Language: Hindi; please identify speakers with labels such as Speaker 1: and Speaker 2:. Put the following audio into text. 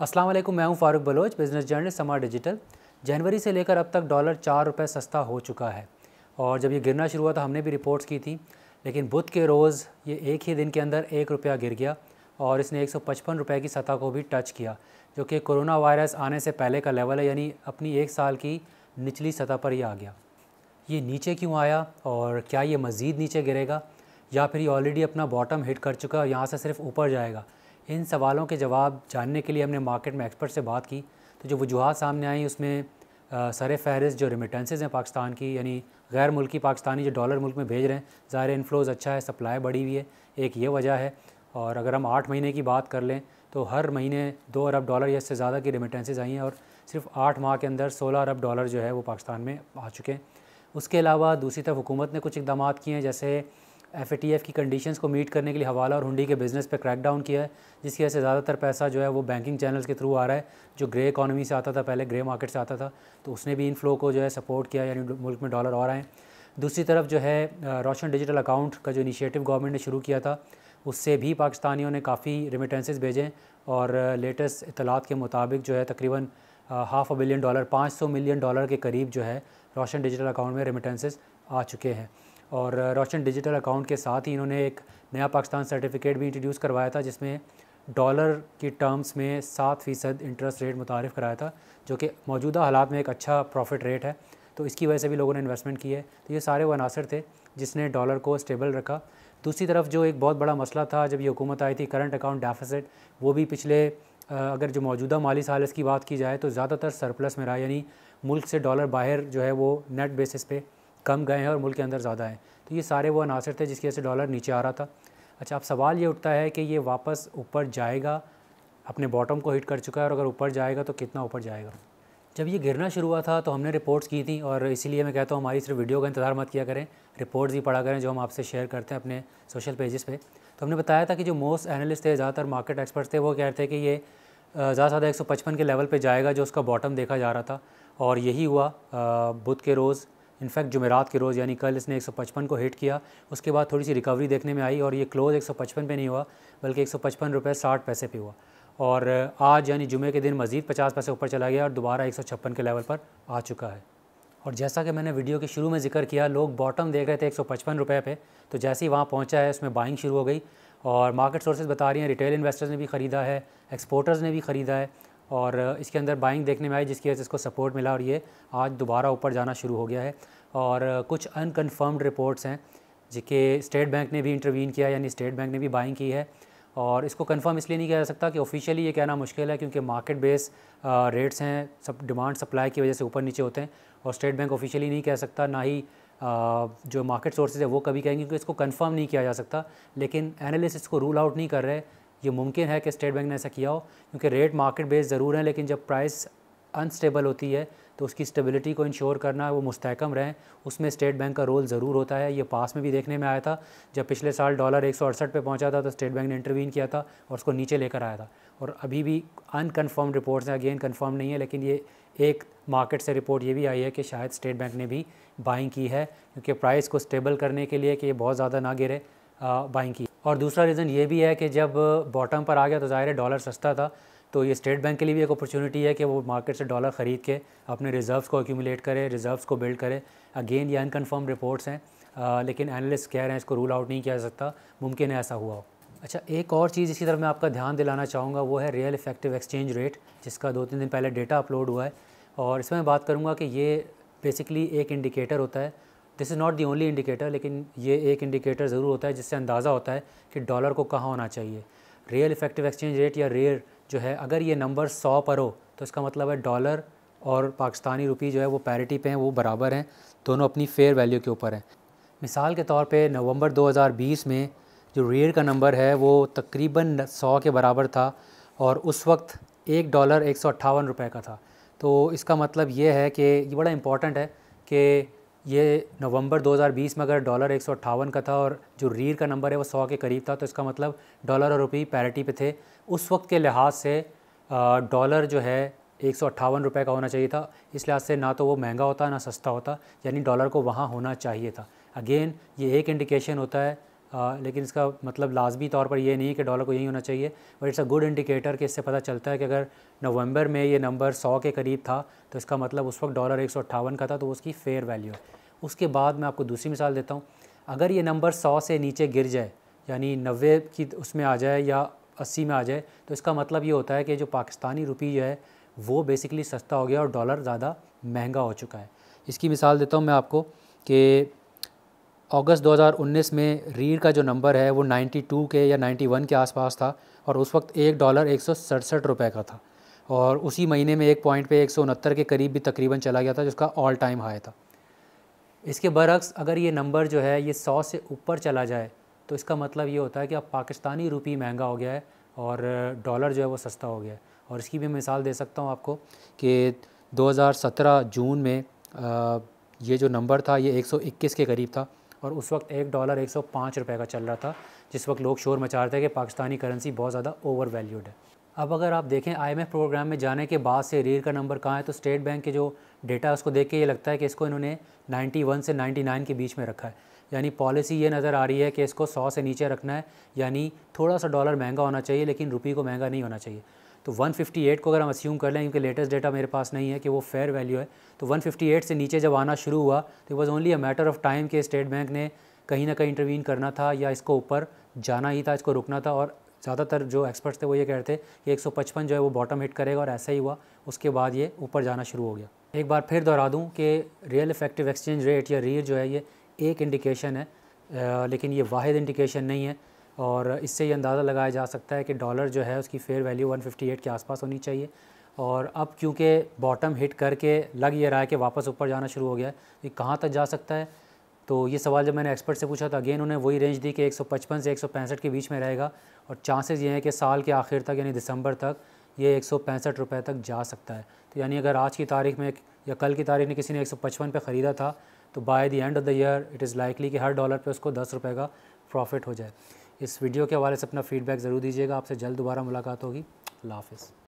Speaker 1: अस्सलाम वालेकुम, मैं हूं फ़ारूक बलोच, बिज़नेस जर्नलिस्ट समार डिजिटल। जनवरी से लेकर अब तक डॉलर 4 रुपये सस्ता हो चुका है और जब ये गिरना शुरू हुआ तो हमने भी रिपोर्ट्स की थी, लेकिन बुध के रोज़ ये एक ही दिन के अंदर 1 रुपया गिर गया और इसने 155 रुपये की सतह को भी टच किया, जो कि कोरोना वायरस आने से पहले का लेवल है, यानी अपनी 1 साल की निचली सतह पर ही आ गया। ये नीचे क्यों आया और क्या ये मज़ीद नीचे गिरेगा या फिर ये ऑलरेडी अपना बॉटम हिट कर चुका है और यहाँ से सिर्फ ऊपर जाएगा? इन सवालों के जवाब जानने के लिए हमने मार्केट में एक्सपर्ट से बात की, तो जो वजूहात सामने आई उसमें सर फहरिस्त जो रिमिटेंसेस हैं पाकिस्तान की, यानी गैर मुल्की पाकिस्तानी जो डॉलर मुल्क में भेज रहे हैं, ज़ाहिर इनफ्लोज़ अच्छा है, सप्लाई बढ़ी हुई है, एक ये वजह है। और अगर हम 8 महीने की बात कर लें तो हर महीने 2 अरब डॉलर या इससे ज़्यादा की रिमिटेंसेस आई हैं और सिर्फ 8 माह के अंदर 16 अरब डॉलर जो है वो पाकिस्तान में आ चुके हैं। उसके अलावा दूसरी तरफ हुकूमत ने कुछ इक़दामात किए हैं, जैसे FATF की कंडीशंस को मीट करने के लिए हवाला और हुंडी के बिज़नेस पे क्रैकडाउन किया है, जिसकी वजह से ज़्यादातर पैसा जो है वो बैंकिंग चैनल्स के थ्रू आ रहा है, जो ग्रे इकॉनमी से आता था, पहले ग्रे मार्केट से आता था, तो उसने भी इनफ्लो को जो है सपोर्ट किया, यानी मुल्क में डॉलर और आए। दूसरी तरफ जो है रोशन डिजिटल अकाउंट का जो इनिशिएटिव गवर्नमेंट ने शुरू किया था, उससे भी पाकिस्तानियों ने काफ़ी रिमिटेंसेस भेजे और लेटेस्ट इतलात के मुताबिक जो है तकरीबन $500 मिलियन, $500 मिलियन के करीब जो है रोशन डिजिटल अकाउंट में रिमिटेंसेस आ चुके हैं। और रोशन डिजिटल अकाउंट के साथ ही इन्होंने एक नया पाकिस्तान सर्टिफिकेट भी इंट्रोड्यूस करवाया था, जिसमें डॉलर की टर्म्स में 7% इंटरेस्ट रेट मुतारिफ़ कराया था, जो कि मौजूदा हालात में एक अच्छा प्रॉफिट रेट है, तो इसकी वजह से भी लोगों ने इन्वेस्टमेंट की है। तो ये सारे वो अनासर थे जिसने डॉलर को स्टेबल रखा। दूसरी तरफ जो एक बहुत बड़ा मसला था जब ये हुकूमत आई थी, करंट अकाउंट डेफिसिट, वो भी पिछले अगर जो मौजूदा माली साल की बात की जाए तो ज़्यादातर सरप्लस में रहा, यानी मुल्क से डॉलर बाहर जो है वो नेट बेसिस पे कम गए हैं और मुल्क के अंदर ज़्यादा हैं। तो ये सारे वो अनासर थे जिसकी वजह से डॉलर नीचे आ रहा था। अच्छा, अब सवाल ये उठता है कि ये वापस ऊपर जाएगा, अपने बॉटम को हिट कर चुका है, और अगर ऊपर जाएगा तो कितना ऊपर जाएगा? जब ये गिरना शुरू हुआ था तो हमने रिपोर्ट्स की थी, और इसीलिए मैं कहता हूँ हमारी सिर्फ वीडियो का इंतज़ार मत किया करें, रिपोर्ट्स ही पढ़ा करें जो हम आपसे शेयर करते हैं अपने सोशल पेजेस पे। तो हमने बताया था कि जो मोस्ट एनालिस्ट थे, ज़्यादातर मार्केट एक्सपर्ट्स थे, वो कह रहे थे कि ये ज़्यादा से ज़्यादा 155 के लेवल पे जाएगा, जो उसका बॉटम देखा जा रहा था, और यही हुआ बुध के रोज़। इनफैक्ट जुमेरात के रोज़, यानी कल इसने 155 को हिट किया, उसके बाद थोड़ी सी रिकवरी देखने में आई और ये क्लोज़ 155 पे नहीं हुआ, बल्कि 155 रुपये 60 पैसे पे हुआ। और आज यानी जुमे के दिन मज़ीद 50 पैसे ऊपर चला गया और दोबारा 156 के लेवल पर आ चुका है। और जैसा कि मैंने वीडियो के शुरू में जिक्र किया, लोग बॉटम देख रहे थे 155 रुपये पे, तो जैसे ही वहाँ पहुँचा है उसमें बाइंग शुरू हो गई, और मार्केट सोर्सेज बता रही हैं रिटेल इन्वेस्टर्स ने भी ख़रीदा है, एक्सपोर्टर्स ने भी ख़रीदा है, और इसके अंदर बाइंग देखने में आई, जिसकी वजह से इसको सपोर्ट मिला और ये आज दोबारा ऊपर जाना शुरू हो गया है। और कुछ अनकन्फर्म्ड रिपोर्ट्स हैं जिसके स्टेट बैंक ने भी इंटरवीन किया, यानी स्टेट बैंक ने भी बाइंग की है, और इसको कंफर्म इसलिए नहीं किया जा सकता कि ऑफिशियली ये कहना मुश्किल है, क्योंकि मार्केट बेस रेट्स हैं, सब डिमांड सप्लाई की वजह से ऊपर नीचे होते हैं, और स्टेट बैंक ऑफिशियली नहीं कह सकता, ना ही जो मार्केट सोर्सेज है वो कभी कहेंगे, क्योंकि इसको कंफर्म नहीं किया जा सकता। लेकिन एनालिस्ट इसको रूल आउट नहीं कर रहे, ये मुमकिन है कि स्टेट बैंक ने ऐसा किया हो, क्योंकि रेट मार्केट बेस ज़रूर है, लेकिन जब प्राइस अनस्टेबल होती है तो उसकी स्टेबिलिटी को इंश्योर करना, वो मुस्तहकम रहें, उसमें स्टेट बैंक का रोल ज़रूर होता है। ये पास में भी देखने में आया था, जब पिछले साल डॉलर 168 पे पहुंचा था तो स्टेट बैंक ने इंटरवीन किया था और उसको नीचे लेकर आया था। और अभी भी अनकन्फर्म रिपोर्ट्स हैं, अगेन कंफर्म नहीं है, लेकिन ये एक मार्केट से रिपोर्ट ये भी आई है कि शायद स्टेट बैंक ने भी बाइंग की है, क्योंकि प्राइस को स्टेबल करने के लिए कि ये बहुत ज़्यादा ना गिरे, बाइंग की। और दूसरा रीज़न ये भी है कि जब बॉटम पर आ गया तो ज़ाहिर है डॉलर सस्ता था, तो ये स्टेट बैंक के लिए भी एक अपॉर्चुनिटी है कि वो मार्केट से डॉलर ख़रीद के अपने रिज़र्व्स को एक्यूमुलेट करे, रिज़र्व्स को बिल्ड करे। अगेन ये अनकन्फर्म रिपोर्ट्स हैं, लेकिन एनालिस्ट कह रहे हैं इसको रूल आउट नहीं किया जा सकता, मुमकिन है ऐसा हुआ हो। अच्छा, एक और चीज़ इसी तरफ मैं आपका ध्यान दिलाना चाहूँगा, वो है रियल इफेक्टिव एक्सचेंज रेट, जिसका 2-3 दिन पहले डेटा अपलोड हुआ है, और इसमें मैं बात करूँगा कि ये बेसिकली एक इंडिकेटर होता है। This is not the only indicator, लेकिन ये एक इंडिकेटर ज़रूर होता है जिससे अंदाज़ा होता है कि डॉलर को कहाँ होना चाहिए। रियल इफेक्टिव एक्सचेंज रेट या रेयर जो है, अगर ये नंबर 100 पर हो तो इसका मतलब है डॉलर और पाकिस्तानी रुपी जो है वो पैरिटी पे हैं, वो बराबर हैं, दोनों अपनी फेयर वैल्यू के ऊपर हैं। मिसाल के तौर पे नवंबर 2020 में जो रेयर का नंबर है वो तकरीबन 100 के बराबर था, और उस वक्त $1 158 रुपये का था। तो इसका मतलब ये है कि ये बड़ा इंपॉर्टेंट है कि ये नवंबर 2020 में अगर डॉलर 158 का था और जो रीर का नंबर है वो 100 के करीब था, तो इसका मतलब डॉलर और रुपये पैरिटी पे थे। उस वक्त के लिहाज से डॉलर जो है 158 रुपये का होना चाहिए था, इस लिहाज से ना तो वो महंगा होता ना सस्ता होता, यानी डॉलर को वहाँ होना चाहिए था। अगेन ये एक इंडिकेशन होता है लेकिन इसका मतलब लाजमी तौर पर ये नहीं कि डॉलर को यही होना चाहिए, but it's a good indicator कि इससे पता चलता है कि अगर नवंबर में ये नंबर 100 के करीब था तो इसका मतलब उस वक्त डॉलर 158 का था, तो उसकी फ़ेयर वैल्यू है। उसके बाद मैं आपको दूसरी मिसाल देता हूँ, अगर ये नंबर 100 से नीचे गिर जाए, यानी 90 की उसमें आ जाए या 80 में आ जाए, तो इसका मतलब ये होता है कि जो पाकिस्तानी रुपी जो है वो बेसिकली सस्ता हो गया और डॉलर ज़्यादा महंगा हो चुका है। इसकी मिसाल देता हूँ मैं आपको कि अगस्त 2019 में रीढ़ का जो नंबर है वो 92 के या 91 के आसपास था और उस वक्त $1 167 रुपये का था, और उसी महीने में एक पॉइंट पे 169 के करीब भी तकरीबन चला गया था, जिसका ऑल टाइम हाई था। इसके बरक्स अगर ये नंबर जो है ये 100 से ऊपर चला जाए तो इसका मतलब ये होता है कि अब पाकिस्तानी रुपी महंगा हो गया है और डॉलर जो है वो सस्ता हो गया है। और इसकी भी मिसाल दे सकता हूँ आपको कि 2017 जून में ये जो नंबर था ये 121 के करीब था और उस वक्त $1 105 रुपये का चल रहा था, जिस वक्त लोग शोर मचा रहे थे कि पाकिस्तानी करेंसी बहुत ज़्यादा ओवर वैल्यूड है। अब अगर आप देखें IMF प्रोग्राम में जाने के बाद से रीढ़ का नंबर कहाँ है, तो स्टेट बैंक के जो डेटा है उसको देख के ये लगता है कि इसको इन्होंने 91 से 99 के बीच में रखा है। यानी पॉलिसी ये नज़र आ रही है कि इसको 100 से नीचे रखना है, यानी थोड़ा सा डॉलर महंगा होना चाहिए लेकिन रुपये को महंगा नहीं होना चाहिए। तो 158 को अगर हम अस्यूम कर लें, क्योंकि लेटेस्ट डेटा मेरे पास नहीं है कि वो फेयर वैल्यू है, तो 158 से नीचे जब आना शुरू हुआ तो was only a matter of time कि स्टेट बैंक ने कहीं ना कहीं इंटरवीन करना था या इसको ऊपर जाना ही था, इसको रुकना था। और ज़्यादातर जो एक्सपर्ट्स थे वो ये कह रहे थे कि 155 जो है वो बॉटम हिट करेगा, और ऐसा ही हुआ। उसके बाद ये ऊपर जाना शुरू हो गया। एक बार फिर दोहरा दूं कि रियल इफेक्टिव एक्सचेंज रेट या रीढ़ जो है ये एक इंडिकेशन है, लेकिन ये वाहिद इंडिकेशन नहीं है, और इससे ये अंदाज़ा लगाया जा सकता है कि डॉलर जो है उसकी फ़ेयर वैल्यू 158 के आसपास होनी चाहिए। और अब क्योंकि बॉटम हिट करके लग ये रहा है कि वापस ऊपर जाना शुरू हो गया है, ये कहाँ तक जा सकता है? तो ये सवाल जब मैंने एक्सपर्ट से पूछा था, अगेन उन्होंने वही रेंज दी कि 155 से 165 के बीच में रहेगा, और चांसेस ये हैं कि साल के आखिर तक यानी दिसंबर तक ये 165 रुपये तक जा सकता है। तो यानी अगर आज की तारीख में या कल की तारीख में किसी ने 155 पे ख़रीदा था तो by the end of the year it is likely कि हर डॉलर पे उसको 10 रुपये का प्रॉफिट हो जाए। इस वीडियो के हवाले से अपना फ़ीडबैक ज़रूर दीजिएगा। आपसे जल्द दोबारा मुलाकात होगी। अल्लाह हाफ़िज़।